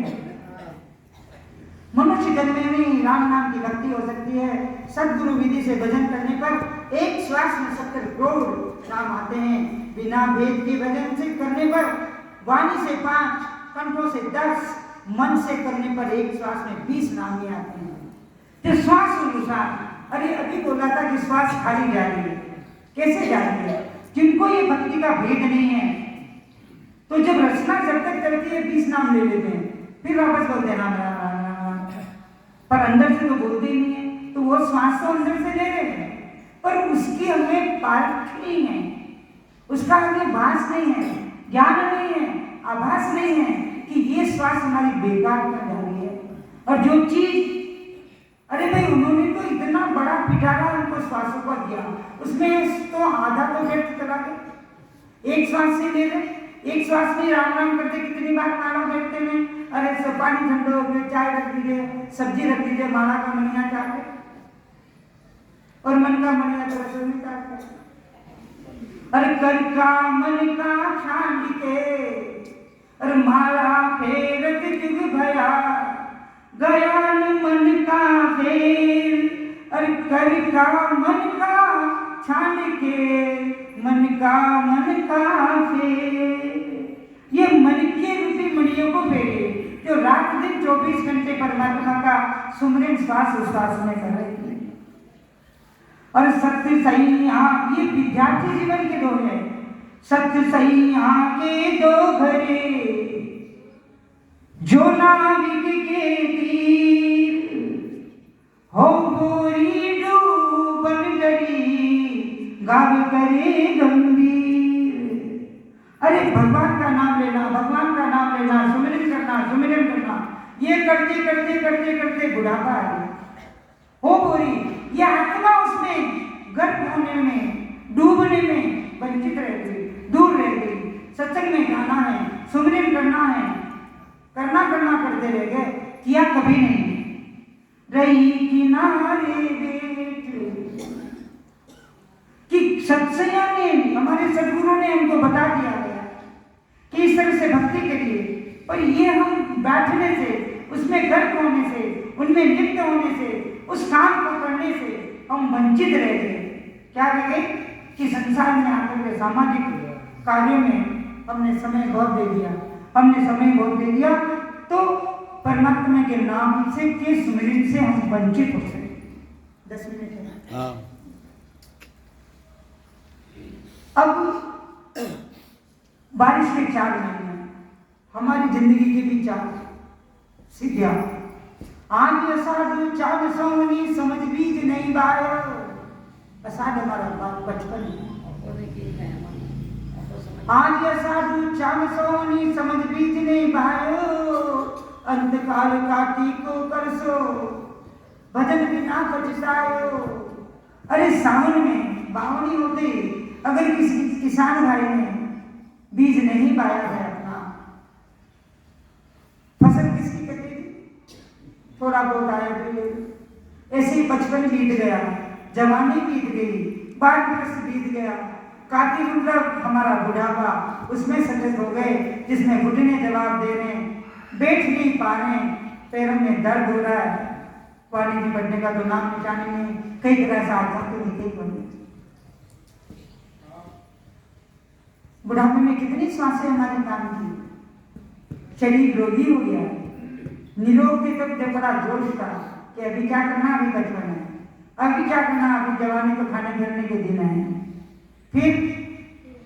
मनुष्य जन्म में राम नाम की भक्ति हो सकती है। सतगुरु विधि से भजन करने पर एक श्वास में 70 करोड़ नाम आते हैं। बिना भेद के भजन से करने पर वाणी से 5, कंठों से 10, मन से करने पर एक श्वास में 20 नाम ही आते हैं। तो श्वास अनुसार, अरे अभी बोला था कि श्वास खाली जा रही है, कैसे जा रही है? जिनको ये भक्ति का भेद नहीं है, तो जब रचना जब तक करती है 20 नाम ले लेते हैं, फिर वापस बोलते हैं राम, पर अंदर से तो बोलते ही नहीं है। तो वो श्वास तो अंदर से ले रहे हैं, पर उसकी हमें पारख नहीं है, उसका हमें भास नहीं है, ज्ञान नहीं है, आभास नहीं है कि ये श्वास हमारी बेकार कर जा रही है। और जो चीज अरे भाई उन्होंने तो इतना बड़ा पिटारा उनको श्वासों को दिया, उसमें तो आधा तो व्यर्थ चला गया। एक श्वास से ले रहे, एक श्वास में राम राम करते कितनी बार माला बैठते में, अरे सब पानी ठंडा हो गया, चाय रख दीजिए, सब्जी रख दीजिए, माला का मनिया चाहते और मन का मनिया तो रसोई में चाहते। अरे कर का मन का छान के अरे माला फेरत जुग भया, गयान मन का फेर। अरे कर का मन का छान के मन का फेर। ये मन के रूपी मणियों को फेरे जो रात दिन 24 घंटे परमात्मा का सुमरन श्वास उश्वास में कर रही है। और सत्य सही यहाँ ये विद्यार्थी जीवन के दो है। सत्य सही यहाँ के दो घरे जो नाविक के तीर हो गोरी डूबन डरी गाव करे गंभीर। अरे भगवान का नाम लेना, भगवान का नाम लेना, सुमिरन करना, ये करते करते करते करते बुढ़ापा आ गया। हो गोरी ये आत्मा उसमें गर्भ होने में डूबने में वंचित रह गई, दूर रह गई। सत्संग में जाना है, सुमिरन करना है, करना करते रह गए, किया कभी नहीं। रही किनारे बैठ कि सत्संग ने हमारे सदगुरु ने हमको बता दिया गया कि इस तरह से भक्ति करिए, पर ये हम बैठने से, उसमें गर्भ होने से, उनमें लिप्त होने से, उस काम को करने से हम वंचित रह गए। क्या रह गए कि संसार में आकर के सामाजिक कार्यों में हमने समय बहुत दे दिया, तो परमात्मा के नाम से के सुमिरन से हम वंचित हो गए। 10 मिनट है। हाँ। अब बारिश के 4 महीने, हमारी जिंदगी के भी 4 सिद्धियां। आज असाधु चार सोनी समझ बीज नहीं बायो। असाधु हमारा बचपन है। आज असाधु चार सोनी समझ बीज नहीं बायो, अंतकाल काटी को करसो भजन बिना पछतायो। अरे सावन में बावनी होते अगर किसी किसान भाई ने बीज नहीं बाया है अपना, फसल किसकी कटेगी? थोड़ा बहुत आया तो ऐसे ही बचपन बीत गया, जवानी बीत गई, 12 वर्ष बीत गया, काटी मतलब हमारा बुढ़ापा, उसमें सचेत हो गए, जिसमें घुटने जवाब दे रहे, बैठ नहीं पा रहे, पैरों में दर्द हो रहा है, पानी की बढ़ने का तो नाम निशान नहीं, कई तरह से आता तो नहीं बने। बुढ़ापे में कितनी सांसें हमारे काम की, शरीर रोगी हो गया, निरोग के तक जब बड़ा जोश था कि अभी क्या करना, अभी बचपन है, अभी क्या करना, अभी जवानी को खाने पीने के दिन है, फिर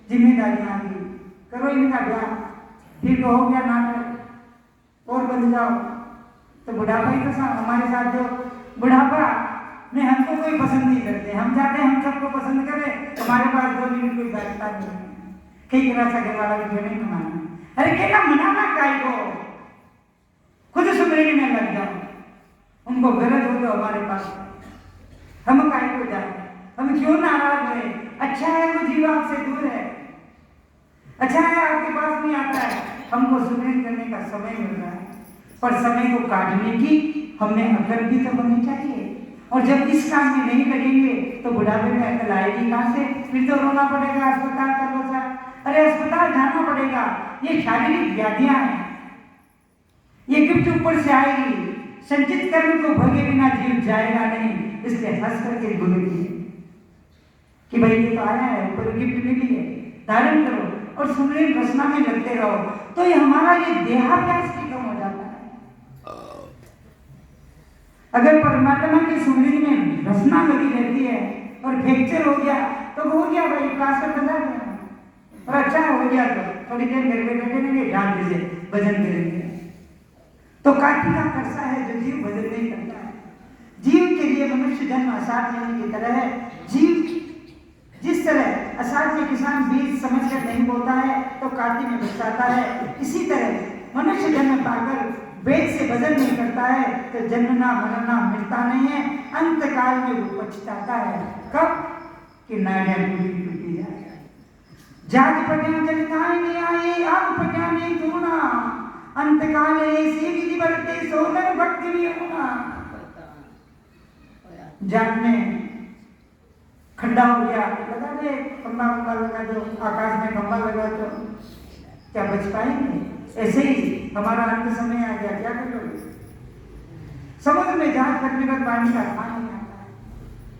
जिम्मेदारियां आ गई, करो इनका ब्याह, फिर तो हो गया नाटक और बन जाओ। तो बुढ़ापा ही तो हमारे साथ जो बुढ़ापा में हमको कोई पसंद नहीं करते, हम चाहते हैं हम सबको पसंद करें, हमारे पास 2 मिनट कोई बैठता नहीं है, कई तरह से घर वाला भी नहीं मनाना। अरे कहना मनाना काय को, खुद सुमरन में लग जाओ, उनको गरज हो तो हमारे पास, हम काय को जाए, हम क्यों नाराज रहे? अच्छा है वो जीव आपसे दूर है, अच्छा है आपके पास नहीं आता है, हमको सुमरन करने का समय मिल रहा है, पर समय को काटने की हमें अकल भी तो होनी चाहिए। और जब इस काम में नहीं लगेंगे तो बुढ़ापे में अकल आएगी कहाँ से? फिर तो रोना पड़ेगा, अस्पताल चलो सर, अरे अस्पताल जाना पड़ेगा। ये शारीरिक व्याधियां हैं, ये गिफ्ट ऊपर से आएगी, संचित कर्म को भोगे बिना जीव जाएगा नहीं, इसलिए हंस करके बोलेगी कि भाई ये तो आया है, ऊपर गिफ्ट मिली है, धारण करो और सुमरन रचना में लगते रहो, तो ये हमारा ये देहाभ्यास भी कम हो जाता है। अगर परमात्मा के सुमरन में रचना लगी रहती है और फ्रैक्चर हो गया तो हो गया भाई, प्लास्टर बना गया, और अच्छा हो गया तो थोड़ी देर घर में बैठे रहेंगे, ध्यान दीजिए भजन करेंगे। तो काठी का कर्सा है जो जीव भजन नहीं करता है। जीव के लिए मनुष्य जन्म असाध्य नहीं की तरह है। जीव जिस तरह असाध्य किसान बीज समझकर नहीं बोता है तो काटी में बचाता है, इसी तरह मनुष्य जन्म पाकर वेद से भजन नहीं करता है तो जन्मना मरना मिलता नहीं है, अंत काल में वो पछताता है। कब कि नाड़ियां टूटी जाए, जाग पटिया जगताए नहीं आई, आग पटिया नहीं धूना, अंत काले सीधी बढ़ते सोनर भक्ति भी होना। जाग में खड्डा हो गया, लगा दे खंबा लगा दो, आकाश में खंबा लगा तो क्या बच पाएंगे? ऐसे ही हमारा अंत समय आ गया, क्या करोगे? समुद्र में जहाज करने पर पानी का खान नहीं आता है,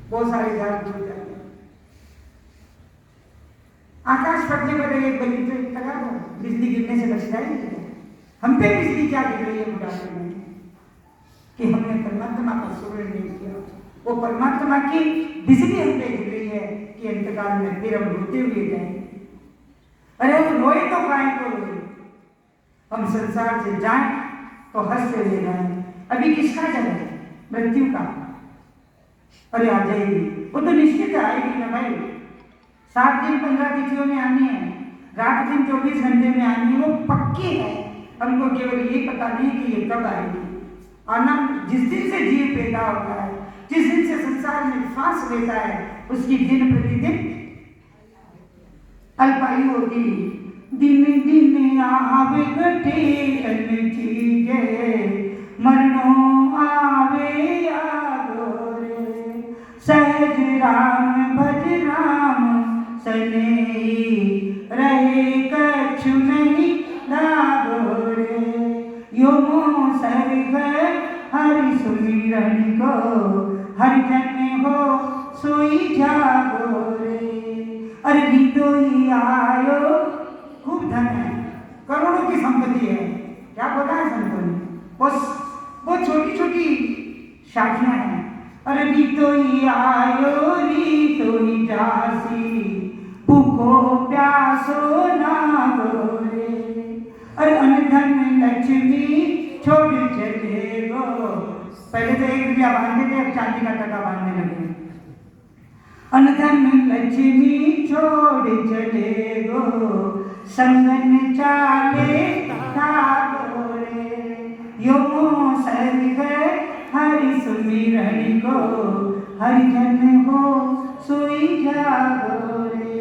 बहुत सारे जहाज डूब जाते हैं। आकाश फटने पर एक बल्ली तो लगा दो, बिजली गिरने से बच जाएगी। हम पे बिजली क्या गिर रही है बुढ़ापे में कि हमने परमात्मा का स्मरण नहीं किया। वो परमात्मा की बिजली हम पे गिर रही है कि अंतकाल में फिर हम रोते हुए जाएंगे। अरे हम रोए तो काय को रोए, हम संसार से जाएं तो हंसते हुए जाएं। अभी किसका जन्म है? मृत्यु का। अरे आ जाएगी, वो तो निश्चित आएगी ना भाई। 7 दिन 15 तिथियों में आनी है, रात दिन 24 घंटे में आनी है, वो पक्की है। हमको केवल ये पता नहीं कि ये कब आएगी। आना जिस दिन से जीव पैदा होता है, जिस दिन से संसार में श्वास लेता है, उसकी दिन प्रतिदिन अल्पायु होती। दिन दिन आवे घटे चीजे, मरणो आवे आगोरे, सहज राम भज राम सनेही, रहे कछु नहीं लागोरे, यो मोह सर्ग हरि सुमिरन को, हरि जन हो सोई जागोरे। अरे नीतोई आयो, खूब धन है, करोड़ों की संपत्ति है, क्या पता है संतों ने, वो छोटी छोटी शाखियां हैं। अरे नीतोई आयो नीतोई जासी, भूखो प्यासो ना गोरे, अरे अनधन लक्ष्मी छोड़ चले गो। पहले तो 1 रुपया बांधते थे, अब चांदी का टका बांधने लगे। अनधन लक्ष्मी छोड़ चले गो, संगन चाले गोरे, यो मोह सर्ग हरि सुमिरन को, हरि जन हो सोई जागोरे।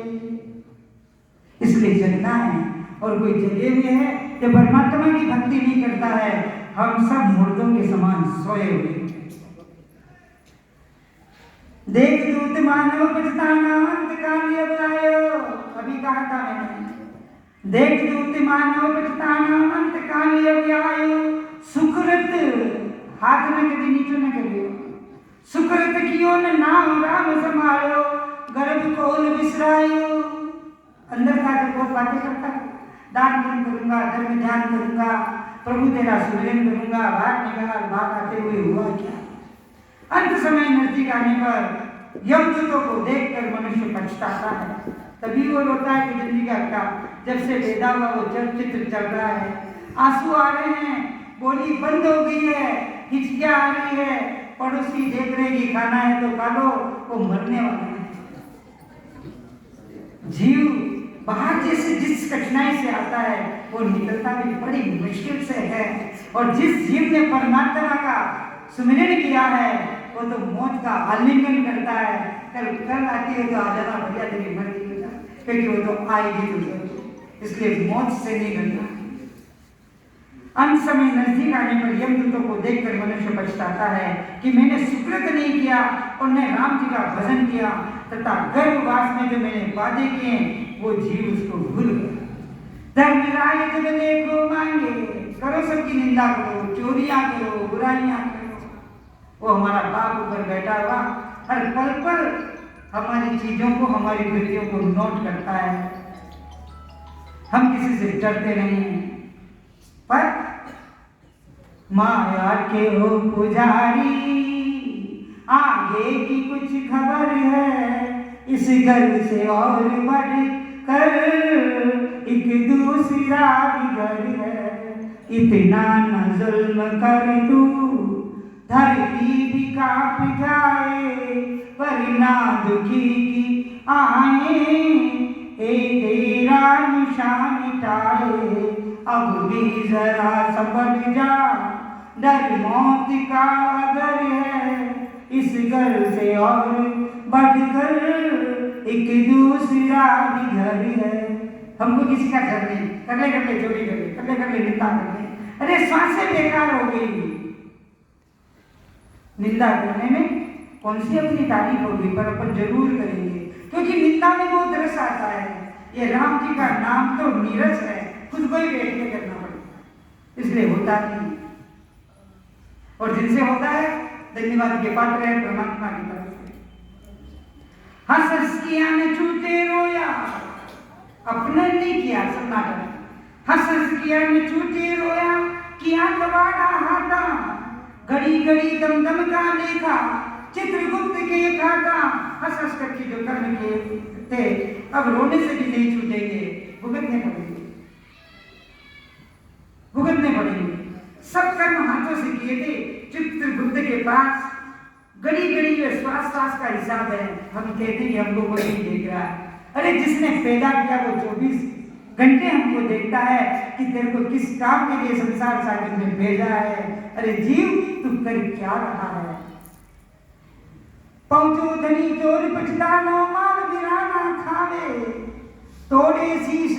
इसलिए जगना है, और कोई जगे हुए है जो परमात्मा की भक्ति नहीं करता है, हम सब मुर्दों के समान सोए हुए। देख दूत मानव पछताना, अंत काल अब आयो। अभी कहा था मैंने, देख दूत मानव पछताना, अंत काल अब आयो। सुकृत हाथ न कभी नीचे न करियो, सुकृत कियो न नाम राम समायो, गर्भ कोल बिसरायो। अंदर का तो बहुत बातें करता है, दान पुण्य करूंगा, धर्म ध्यान करूंगा, प्रभु तेरा सुमिरन करूंगा, बाहर निकाल, बात आते हुए हुआ क्या? अंत समय नजदीक आने पर यमदूतों को देखकर मनुष्य पछताता है। तभी वो रोता है कि जिंदगी का जब से पैदा हुआ वो चलचित्र चल रहा है, आंसू आ रहे हैं, बोली बंद हो गई है, हिचकियां आ रही है, पड़ोसी देख रहे कि खाना है तो खा लो, वो मरने वाला है। जीव बाहर जैसे जिस कठिनाई से आता है वो निकलता भी बड़ी मुश्किल से है, और जिस जीव ने परमात्मा का सुमिरन किया है वो तो मौत का आलिंगन करता है। कल आती है तो आ जाना, भैया तेरी मर्जी हो जाए, क्योंकि वो तो आएगी तो, इसलिए मौत से नहीं डरना। अंत समय नजदीक आने पर यमदूतों को देखकर मनुष्य पछताता है कि मैंने सुकृत नहीं किया और न राम जी का भजन किया, तथा गर्भवास में जो मैंने वादे किए वो जीव उसको भूल गया। धर्मराय जब देखो मांगे, करो सबकी निंदा करो, चोरियां करो, बुराइयां करो, वो हमारा बाप ऊपर बैठा हुआ हर पल पर हमारी चीजों को, हमारी कृतियों को नोट करता है। हम किसी से डरते नहीं हैं, पर माया के हो पुजारी, आगे की कुछ खबर है, इस घर से और बढ़ कर एक दूसरा भी घर है। इतना न जुल्म कर तू, धरती भी कांप जाए, वरना दुखी की आए, ए तेरा निशान मिटाए, अब भी जरा संभल जा, डर मौत का अगर है इस घर से और बढ़कर एक दूसरा भी घर है। हमको किसी का घर नहीं, कर ले चोरी कर ले निंदा कर ले, अरे सांसें बेकार हो गई। निंदा करने में कौन सी अपनी तारीफ होगी, पर अपन जरूर करेंगे, क्योंकि निंदा में बहुत रस आता है। ये राम जी का नाम तो नीरस है, खुद को ही बैठ के करना पड़ेगा, इसलिए होता नहीं। और जिनसे होता है धन्यवाद के पात्र है परमात्मा की तरफ से। हंस किया ने छूटे रोया, अपने नहीं किया सन्नाटा। हंस किया ने छूटे रोया, किया कबाड़ा हाथा, घड़ी घड़ी दम दम का देखा, चित्रगुप्त के खाता। हंस करके जो कर्म किए थे अब रोने से भी नहीं छूटेंगे, भुगतने पड़ेंगे। सब कर्म हाथों से किए थे। चित्रगुप्त के पास घड़ी घड़ी में श्वास का हिसाब है। हम कहते कि हमको कोई नहीं देख रहा है, अरे जिसने पैदा किया वो 24 घंटे हमको देखता है कि तेरे को किस काम के लिए संसार सागर में भेजा है। अरे जीव तू कर क्या रहा है। पहुंचो धनी चोर पछतानो, माल बिराना खावे, तोड़े शीश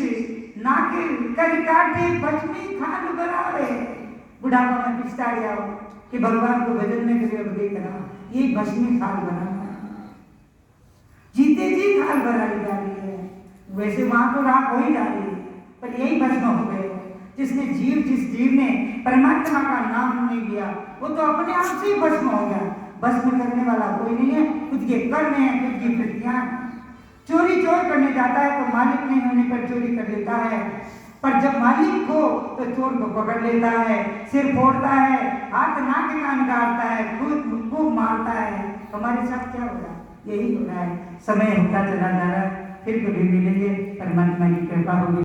नाके कर काटे, भस्मी खान बरावे। बुढ़ापा में पिछता जाओ कि भगवान को बदलने के लिए देखना, ये भस्मी खाल बनाना, जीते जी खाल बनाई जा रही है। वैसे वहां तो राख हो ही जा रही है, पर यही भस्म हो गए। जिस जीव ने परमात्मा का नाम नहीं लिया वो तो अपने आप से ही भस्म हो गया। भस्म करने वाला कोई नहीं है, खुद के कर्म है, खुद की वृत्तियां। चोरी चोर करने जाता है तो मालिक नहीं होने पर चोरी कर लेता है, पर जब मालिक हो तो चोर को पकड़ लेता है, सिर फोड़ता है, हाथ नाक कान काटता है, खूब मारता है। हमारे साथ क्या हो रहा है? यही हो रहा है। समय होता चला जा रहा है, फिर कभी मिलेंगे, परमात्मा की कृपा होगी।